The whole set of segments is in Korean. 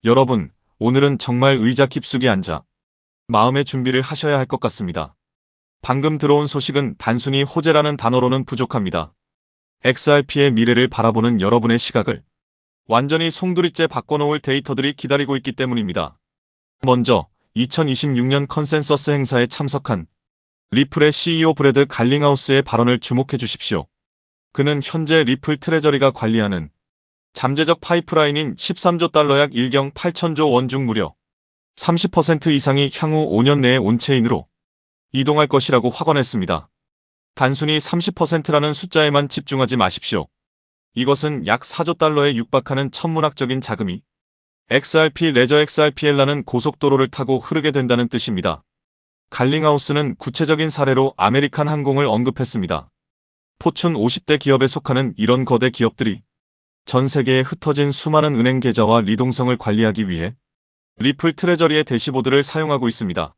여러분, 오늘은 정말 의자 깊숙이 앉아 마음의 준비를 하셔야 할 것 같습니다. 방금 들어온 소식은 단순히 호재라는 단어로는 부족합니다. XRP의 미래를 바라보는 여러분의 시각을 완전히 송두리째 바꿔놓을 데이터들이 기다리고 있기 때문입니다. 먼저 2026년 컨센서스 행사에 참석한 리플의 CEO 브래드 갈링하우스의 발언을 주목해 주십시오. 그는 현재 리플 트레저리가 관리하는 잠재적 파이프라인인 13조 달러 약 1경 8천조 원 중 무려 30% 이상이 향후 5년 내에 온체인으로 이동할 것이라고 확언했습니다. 단순히 30%라는 숫자에만 집중하지 마십시오. 이것은 약 4조 달러에 육박하는 천문학적인 자금이 XRP 레저 XRPL라는 고속도로를 타고 흐르게 된다는 뜻입니다. 갈링하우스는 구체적인 사례로 아메리칸 항공을 언급했습니다. 포춘 50대 기업에 속하는 이런 거대 기업들이 전 세계에 흩어진 수많은 은행 계좌와 리동성을 관리하기 위해 리플 트레저리의 대시보드를 사용하고 있습니다.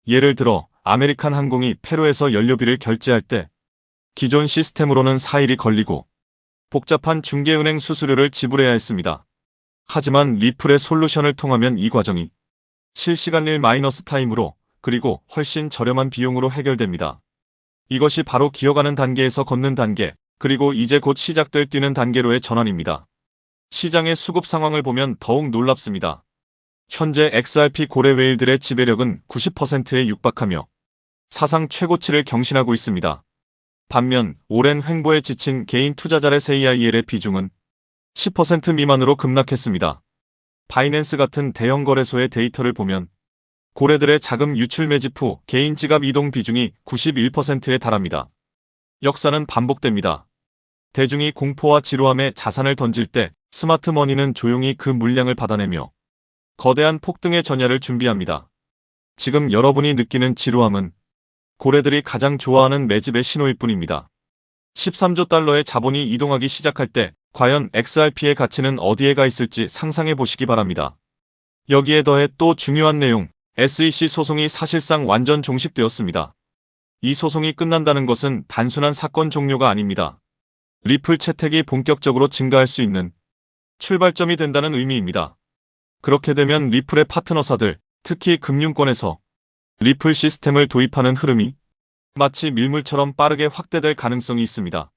예를 들어 아메리칸 항공이 페루에서 연료비를 결제할 때 기존 시스템으로는 4일이 걸리고 복잡한 중개은행 수수료를 지불해야 했습니다. 하지만 리플의 솔루션을 통하면 이 과정이 실시간일 마이너스 타임으로 그리고 훨씬 저렴한 비용으로 해결됩니다. 이것이 바로 기어가는 단계에서 걷는 단계, 그리고 이제 곧 시작될 뛰는 단계로의 전환입니다. 시장의 수급 상황을 보면 더욱 놀랍습니다. 현재 XRP 고래 웨일들의 지배력은 90%에 육박하며 사상 최고치를 경신하고 있습니다. 반면 오랜 횡보에 지친 개인 투자자의 SAIL의 비중은 10% 미만으로 급락했습니다. 바이낸스 같은 대형 거래소의 데이터를 보면 고래들의 자금 유출 매집 후 개인 지갑 이동 비중이 91%에 달합니다. 역사는 반복됩니다. 대중이 공포와 지루함에 자산을 던질 때 스마트머니는 조용히 그 물량을 받아내며 거대한 폭등의 전야를 준비합니다. 지금 여러분이 느끼는 지루함은 고래들이 가장 좋아하는 매집의 신호일 뿐입니다. 13조 달러의 자본이 이동하기 시작할 때 과연 XRP의 가치는 어디에 가 있을지 상상해 보시기 바랍니다. 여기에 더해 또 중요한 내용, SEC 소송이 사실상 완전 종식되었습니다. 이 소송이 끝난다는 것은 단순한 사건 종료가 아닙니다. 리플 채택이 본격적으로 증가할 수 있는 출발점이 된다는 의미입니다. 그렇게 되면 리플의 파트너사들, 특히 금융권에서 리플 시스템을 도입하는 흐름이 마치 밀물처럼 빠르게 확대될 가능성이 있습니다.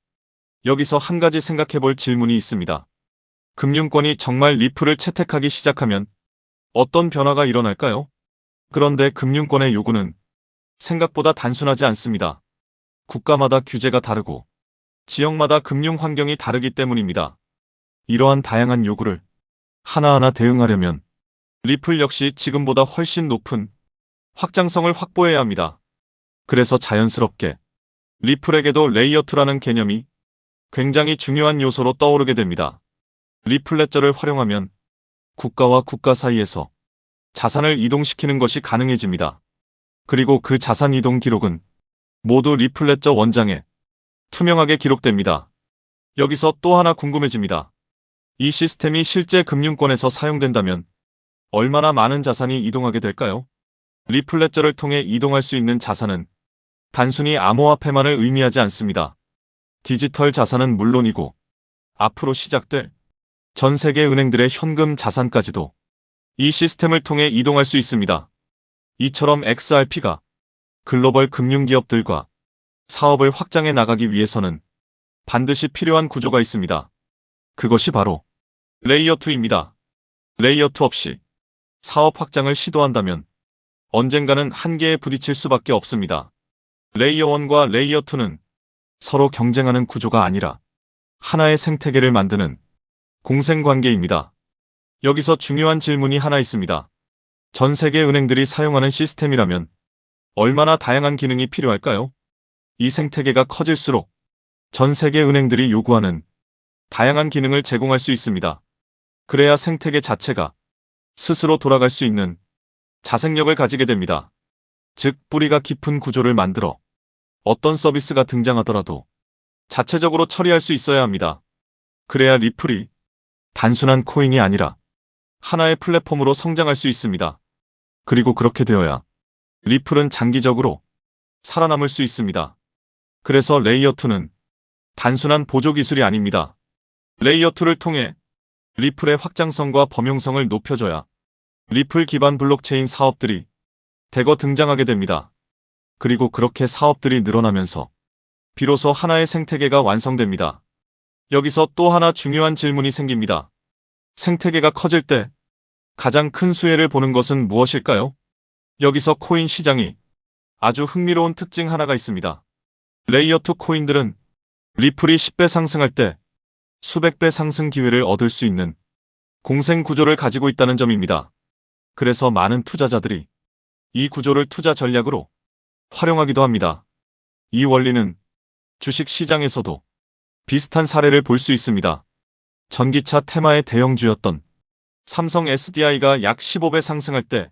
여기서 한 가지 생각해 볼 질문이 있습니다. 금융권이 정말 리플을 채택하기 시작하면 어떤 변화가 일어날까요? 그런데 금융권의 요구는 생각보다 단순하지 않습니다. 국가마다 규제가 다르고 지역마다 금융 환경이 다르기 때문입니다. 이러한 다양한 요구를 하나하나 대응하려면 리플 역시 지금보다 훨씬 높은 확장성을 확보해야 합니다. 그래서 자연스럽게 리플에게도 레이어2라는 개념이 굉장히 중요한 요소로 떠오르게 됩니다. 리플 레저를 활용하면 국가와 국가 사이에서 자산을 이동시키는 것이 가능해집니다. 그리고 그 자산 이동 기록은 모두 리플 레저 원장에 투명하게 기록됩니다. 여기서 또 하나 궁금해집니다. 이 시스템이 실제 금융권에서 사용된다면 얼마나 많은 자산이 이동하게 될까요? 리플 레저를 통해 이동할 수 있는 자산은 단순히 암호화폐만을 의미하지 않습니다. 디지털 자산은 물론이고 앞으로 시작될 전 세계 은행들의 현금 자산까지도 이 시스템을 통해 이동할 수 있습니다. 이처럼 XRP가 글로벌 금융기업들과 사업을 확장해 나가기 위해서는 반드시 필요한 구조가 있습니다. 그것이 바로 레이어2입니다. 레이어2 없이 사업 확장을 시도한다면 언젠가는 한계에 부딪힐 수밖에 없습니다. 레이어1과 레이어2는 서로 경쟁하는 구조가 아니라 하나의 생태계를 만드는 공생관계입니다. 여기서 중요한 질문이 하나 있습니다. 전 세계 은행들이 사용하는 시스템이라면 얼마나 다양한 기능이 필요할까요? 이 생태계가 커질수록 전 세계 은행들이 요구하는 다양한 기능을 제공할 수 있습니다. 그래야 생태계 자체가 스스로 돌아갈 수 있는 자생력을 가지게 됩니다. 즉, 뿌리가 깊은 구조를 만들어 어떤 서비스가 등장하더라도 자체적으로 처리할 수 있어야 합니다. 그래야 리플이 단순한 코인이 아니라 하나의 플랫폼으로 성장할 수 있습니다. 그리고 그렇게 되어야 리플은 장기적으로 살아남을 수 있습니다. 그래서 레이어2는 단순한 보조 기술이 아닙니다. 레이어2를 통해 리플의 확장성과 범용성을 높여줘야 리플 기반 블록체인 사업들이 대거 등장하게 됩니다. 그리고 그렇게 사업들이 늘어나면서 비로소 하나의 생태계가 완성됩니다. 여기서 또 하나 중요한 질문이 생깁니다. 생태계가 커질 때 가장 큰 수혜를 보는 것은 무엇일까요? 여기서 코인 시장이 아주 흥미로운 특징 하나가 있습니다. 레이어 2 코인들은 리플이 10배 상승할 때 수백 배 상승 기회를 얻을 수 있는 공생 구조를 가지고 있다는 점입니다. 그래서 많은 투자자들이 이 구조를 투자 전략으로 활용하기도 합니다. 이 원리는 주식 시장에서도 비슷한 사례를 볼 수 있습니다. 전기차 테마의 대형주였던 삼성 SDI가 약 15배 상승할 때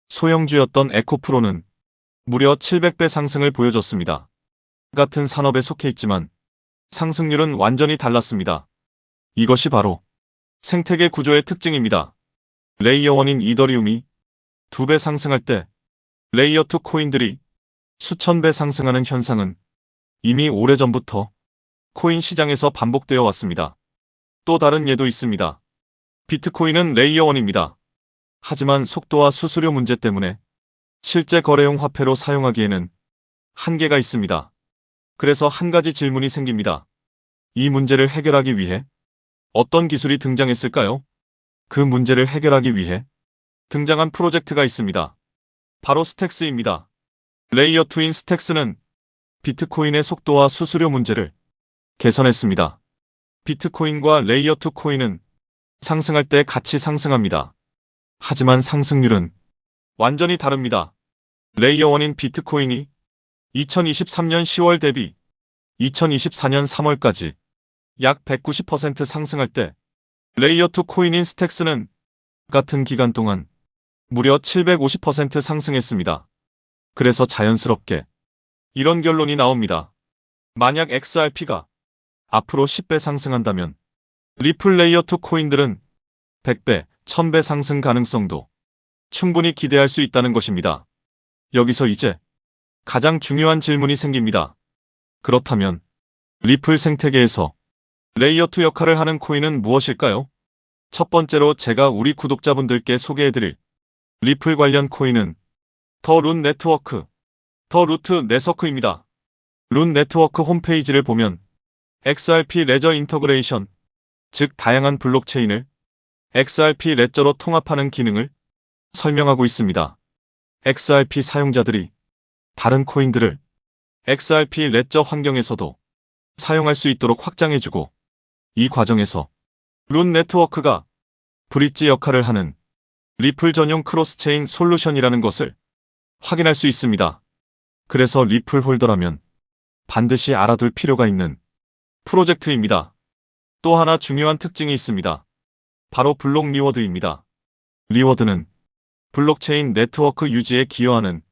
소형주였던 에코프로는 무려 700배 상승을 보여줬습니다. 같은 산업에 속해 있지만 상승률은 완전히 달랐습니다. 이것이 바로 생태계 구조의 특징입니다. 레이어 1인 이더리움이 2배 상승할 때 레이어 2 코인들이 수천 배 상승하는 현상은 이미 오래전부터 코인 시장에서 반복되어 왔습니다. 또 다른 예도 있습니다. 비트코인은 레이어 1입니다. 하지만 속도와 수수료 문제 때문에 실제 거래용 화폐로 사용하기에는 한계가 있습니다. 그래서 한 가지 질문이 생깁니다. 이 문제를 해결하기 위해 어떤 기술이 등장했을까요? 그 문제를 해결하기 위해 등장한 프로젝트가 있습니다. 바로 스택스입니다. 레이어 2인 스택스는 비트코인의 속도와 수수료 문제를 개선했습니다. 비트코인과 레이어 2 코인은 상승할 때 같이 상승합니다. 하지만 상승률은 완전히 다릅니다. 레이어 1인 비트코인이 2023년 10월 대비 2024년 3월까지 약 190% 상승할 때 레이어 2 코인인 스택스는 같은 기간 동안 무려 750% 상승했습니다. 그래서 자연스럽게 이런 결론이 나옵니다. 만약 XRP가 앞으로 10배 상승한다면 리플 레이어 2 코인들은 100배, 1000배 상승 가능성도 충분히 기대할 수 있다는 것입니다. 여기서 이제 가장 중요한 질문이 생깁니다. 그렇다면 리플 생태계에서 레이어 2 역할을 하는 코인은 무엇일까요? 첫 번째로 제가 우리 구독자분들께 소개해드릴 리플 관련 코인은 더 룬 네트워크, 더 루트 네서크입니다. 룬 네트워크 홈페이지를 보면 XRP 레저 인터그레이션, 즉 다양한 블록체인을 XRP 레저로 통합하는 기능을 설명하고 있습니다. XRP 사용자들이 다른 코인들을 XRP 레저 환경에서도 사용할 수 있도록 확장해주고, 이 과정에서 룬 네트워크가 브릿지 역할을 하는 리플 전용 크로스체인 솔루션이라는 것을 확인할 수 있습니다. 그래서 리플 홀더라면 반드시 알아둘 필요가 있는 프로젝트입니다. 또 하나 중요한 특징이 있습니다. 바로 블록 리워드입니다. 리워드는 블록체인 네트워크 유지에 기여하는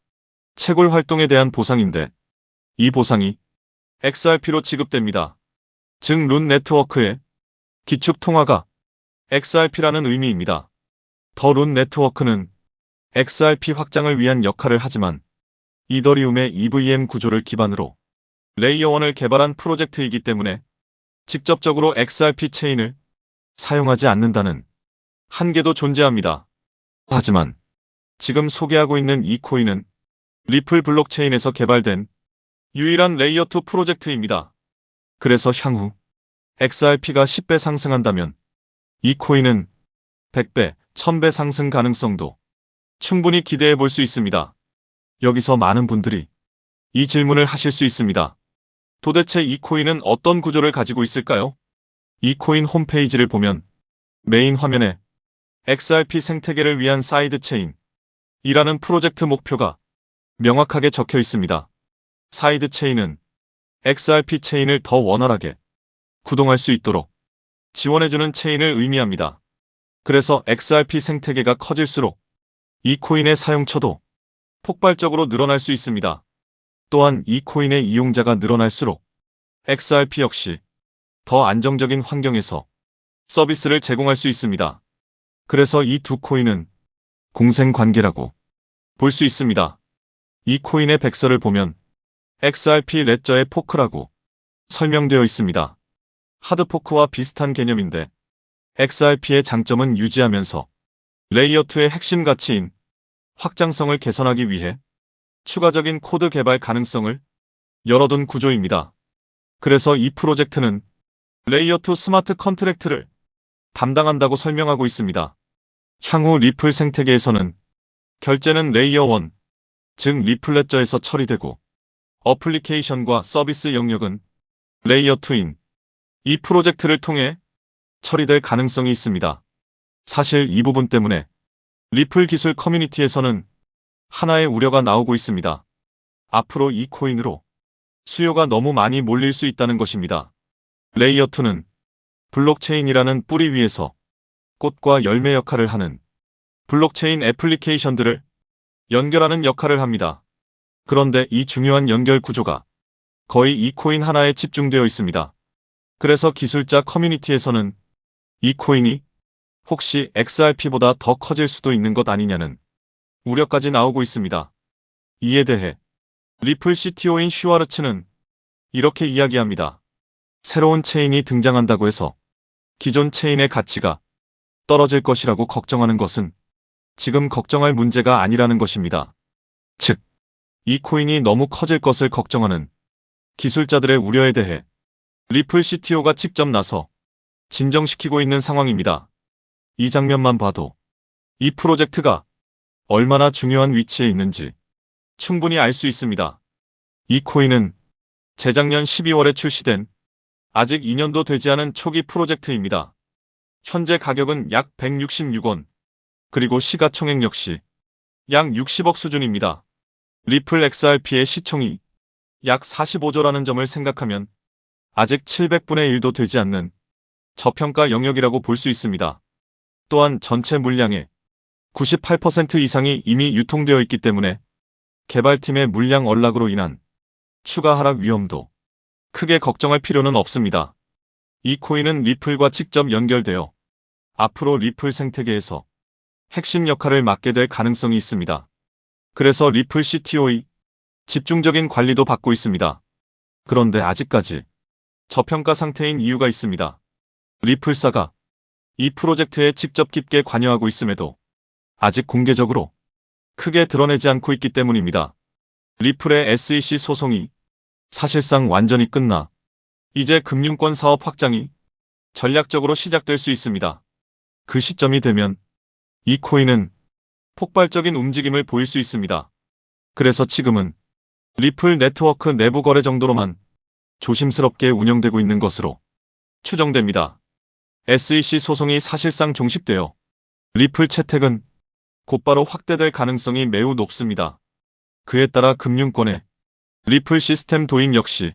채굴 활동에 대한 보상인데, 이 보상이 XRP로 지급됩니다. 즉 룬 네트워크의 기축 통화가 XRP라는 의미입니다. 더 룬 네트워크는 XRP 확장을 위한 역할을 하지만 이더리움의 EVM 구조를 기반으로 레이어 1을 개발한 프로젝트이기 때문에 직접적으로 XRP 체인을 사용하지 않는다는 한계도 존재합니다. 하지만 지금 소개하고 있는 이 코인은 리플 블록체인에서 개발된 유일한 레이어 2 프로젝트입니다. 그래서 향후 XRP가 10배 상승한다면 이 코인은 100배, 1000배 상승 가능성도 충분히 기대해 볼 수 있습니다. 여기서 많은 분들이 이 질문을 하실 수 있습니다. 도대체 이 코인은 어떤 구조를 가지고 있을까요? 이 코인 홈페이지를 보면 메인 화면에 XRP 생태계를 위한 사이드 체인이라는 프로젝트 목표가 명확하게 적혀 있습니다. 사이드 체인은 XRP 체인을 더 원활하게 구동할 수 있도록 지원해주는 체인을 의미합니다. 그래서 XRP 생태계가 커질수록 이 코인의 사용처도 폭발적으로 늘어날 수 있습니다. 또한 이 코인의 이용자가 늘어날수록 XRP 역시 더 안정적인 환경에서 서비스를 제공할 수 있습니다. 그래서 이 두 코인은 공생관계라고 볼 수 있습니다. 이 코인의 백서를 보면 XRP 레저의 포크라고 설명되어 있습니다. 하드포크와 비슷한 개념인데 XRP의 장점은 유지하면서 레이어2의 핵심 가치인 확장성을 개선하기 위해 추가적인 코드 개발 가능성을 열어둔 구조입니다. 그래서 이 프로젝트는 레이어2 스마트 컨트랙트를 담당한다고 설명하고 있습니다. 향후 리플 생태계에서는 결제는 레이어1, 즉 리플 레저에서 처리되고 어플리케이션과 서비스 영역은 레이어2인 이 프로젝트를 통해 처리될 가능성이 있습니다. 사실 이 부분 때문에 리플 기술 커뮤니티에서는 하나의 우려가 나오고 있습니다. 앞으로 이 코인으로 수요가 너무 많이 몰릴 수 있다는 것입니다. 레이어2는 블록체인이라는 뿌리 위에서 꽃과 열매 역할을 하는 블록체인 애플리케이션들을 연결하는 역할을 합니다. 그런데 이 중요한 연결 구조가 거의 이 코인 하나에 집중되어 있습니다. 그래서 기술자 커뮤니티에서는 이 코인이 혹시 XRP보다 더 커질 수도 있는 것 아니냐는 우려까지 나오고 있습니다. 이에 대해 리플 CTO인 슈와르츠는 이렇게 이야기합니다. 새로운 체인이 등장한다고 해서 기존 체인의 가치가 떨어질 것이라고 걱정하는 것은 지금 걱정할 문제가 아니라는 것입니다. 즉, 이 코인이 너무 커질 것을 걱정하는 기술자들의 우려에 대해 리플 CTO가 직접 나서 진정시키고 있는 상황입니다. 이 장면만 봐도 이 프로젝트가 얼마나 중요한 위치에 있는지 충분히 알 수 있습니다. 이 코인은 재작년 12월에 출시된 아직 2년도 되지 않은 초기 프로젝트입니다. 현재 가격은 약 166원, 그리고 시가총액 역시 약 60억 수준입니다. 리플 XRP의 시총이 약 45조라는 점을 생각하면 아직 700분의 1도 되지 않는 저평가 영역이라고 볼 수 있습니다. 또한 전체 물량의 98% 이상이 이미 유통되어 있기 때문에 개발팀의 물량 언락으로 인한 추가 하락 위험도 크게 걱정할 필요는 없습니다. 이 코인은 리플과 직접 연결되어 앞으로 리플 생태계에서 핵심 역할을 맡게 될 가능성이 있습니다. 그래서 리플 CTO의 집중적인 관리도 받고 있습니다. 그런데 아직까지 저평가 상태인 이유가 있습니다. 리플사가 이 프로젝트에 직접 깊게 관여하고 있음에도 아직 공개적으로 크게 드러내지 않고 있기 때문입니다. 리플의 SEC 소송이 사실상 완전히 끝나 이제 금융권 사업 확장이 전략적으로 시작될 수 있습니다. 그 시점이 되면 이 코인은 폭발적인 움직임을 보일 수 있습니다. 그래서 지금은 리플 네트워크 내부 거래 정도로만 조심스럽게 운영되고 있는 것으로 추정됩니다. SEC 소송이 사실상 종식되어 리플 채택은 곧바로 확대될 가능성이 매우 높습니다. 그에 따라 금융권의 리플 시스템 도입 역시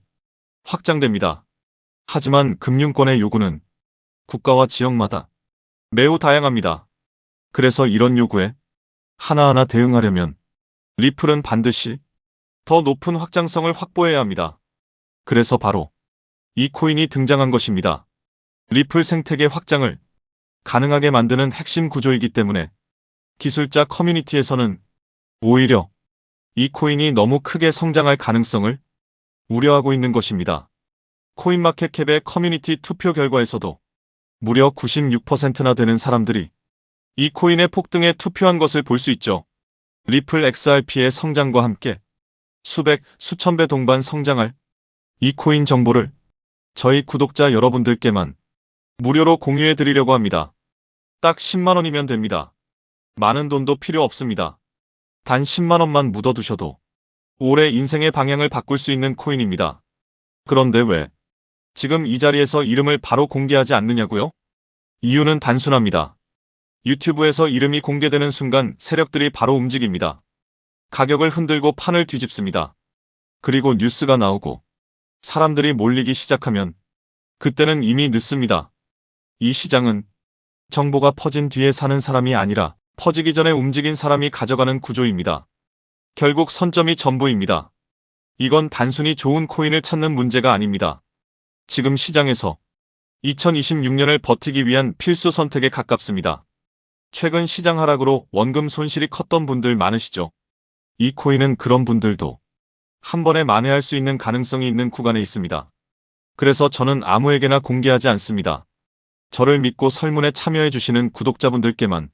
확장됩니다. 하지만 금융권의 요구는 국가와 지역마다 매우 다양합니다. 그래서 이런 요구에 하나하나 대응하려면 리플은 반드시 더 높은 확장성을 확보해야 합니다. 그래서 바로 이 코인이 등장한 것입니다. 리플 생태계 확장을 가능하게 만드는 핵심 구조이기 때문에 기술자 커뮤니티에서는 오히려 이 코인이 너무 크게 성장할 가능성을 우려하고 있는 것입니다. 코인마켓캡의 커뮤니티 투표 결과에서도 무려 96%나 되는 사람들이 이 코인의 폭등에 투표한 것을 볼 수 있죠. 리플 XRP의 성장과 함께 수백, 수천 배 동반 성장할 이 코인 정보를 저희 구독자 여러분들께만 무료로 공유해 드리려고 합니다. 딱 10만원이면 됩니다. 많은 돈도 필요 없습니다. 단 10만원만 묻어두셔도 올해 인생의 방향을 바꿀 수 있는 코인입니다. 그런데 왜 지금 이 자리에서 이름을 바로 공개하지 않느냐고요? 이유는 단순합니다. 유튜브에서 이름이 공개되는 순간 세력들이 바로 움직입니다. 가격을 흔들고 판을 뒤집습니다. 그리고 뉴스가 나오고 사람들이 몰리기 시작하면 그때는 이미 늦습니다. 이 시장은 정보가 퍼진 뒤에 사는 사람이 아니라 퍼지기 전에 움직인 사람이 가져가는 구조입니다. 결국 선점이 전부입니다. 이건 단순히 좋은 코인을 찾는 문제가 아닙니다. 지금 시장에서 2026년을 버티기 위한 필수 선택에 가깝습니다. 최근 시장 하락으로 원금 손실이 컸던 분들 많으시죠? 이 코인은 그런 분들도 한 번에 만회할 수 있는 가능성이 있는 구간에 있습니다. 그래서 저는 아무에게나 공개하지 않습니다. 저를 믿고 설문에 참여해주시는 구독자분들께만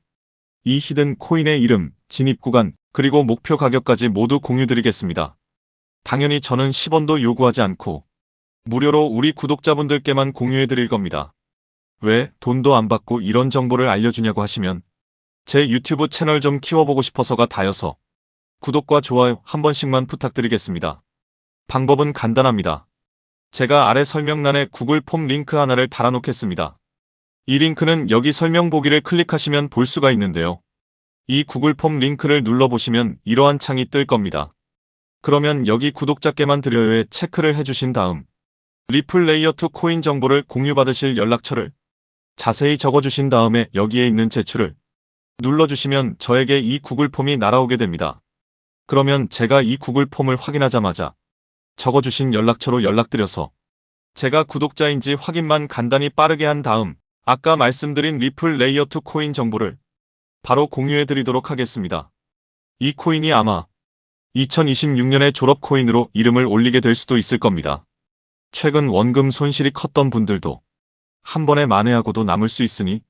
이 히든 코인의 이름, 진입 구간, 그리고 목표 가격까지 모두 공유드리겠습니다. 당연히 저는 10원도 요구하지 않고 무료로 우리 구독자분들께만 공유해드릴 겁니다. 왜 돈도 안 받고 이런 정보를 알려주냐고 하시면 제 유튜브 채널 좀 키워보고 싶어서가 다여서 구독과 좋아요 한 번씩만 부탁드리겠습니다. 방법은 간단합니다. 제가 아래 설명란에 구글 폼 링크 하나를 달아놓겠습니다. 이 링크는 여기 설명 보기를 클릭하시면 볼 수가 있는데요. 이 구글 폼 링크를 눌러보시면 이러한 창이 뜰 겁니다. 그러면 여기 구독자께만 드려요에 체크를 해주신 다음 리플 레이어2 코인 정보를 공유받으실 연락처를 자세히 적어주신 다음에 여기에 있는 제출을 눌러주시면 저에게 이 구글 폼이 날아오게 됩니다. 그러면 제가 이 구글 폼을 확인하자마자 적어주신 연락처로 연락드려서 제가 구독자인지 확인만 간단히 빠르게 한 다음 아까 말씀드린 리플 레이어2 코인 정보를 바로 공유해드리도록 하겠습니다. 이 코인이 아마 2026년에 졸업 코인으로 이름을 올리게 될 수도 있을 겁니다. 최근 원금 손실이 컸던 분들도 한 번에 만회하고도 남을 수 있으니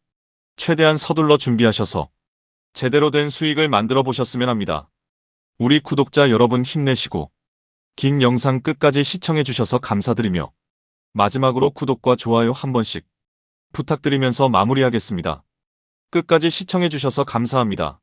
최대한 서둘러 준비하셔서 제대로 된 수익을 만들어 보셨으면 합니다. 우리 구독자 여러분 힘내시고 긴 영상 끝까지 시청해 주셔서 감사드리며 마지막으로 구독과 좋아요 한 번씩 부탁드리면서 마무리하겠습니다. 끝까지 시청해 주셔서 감사합니다.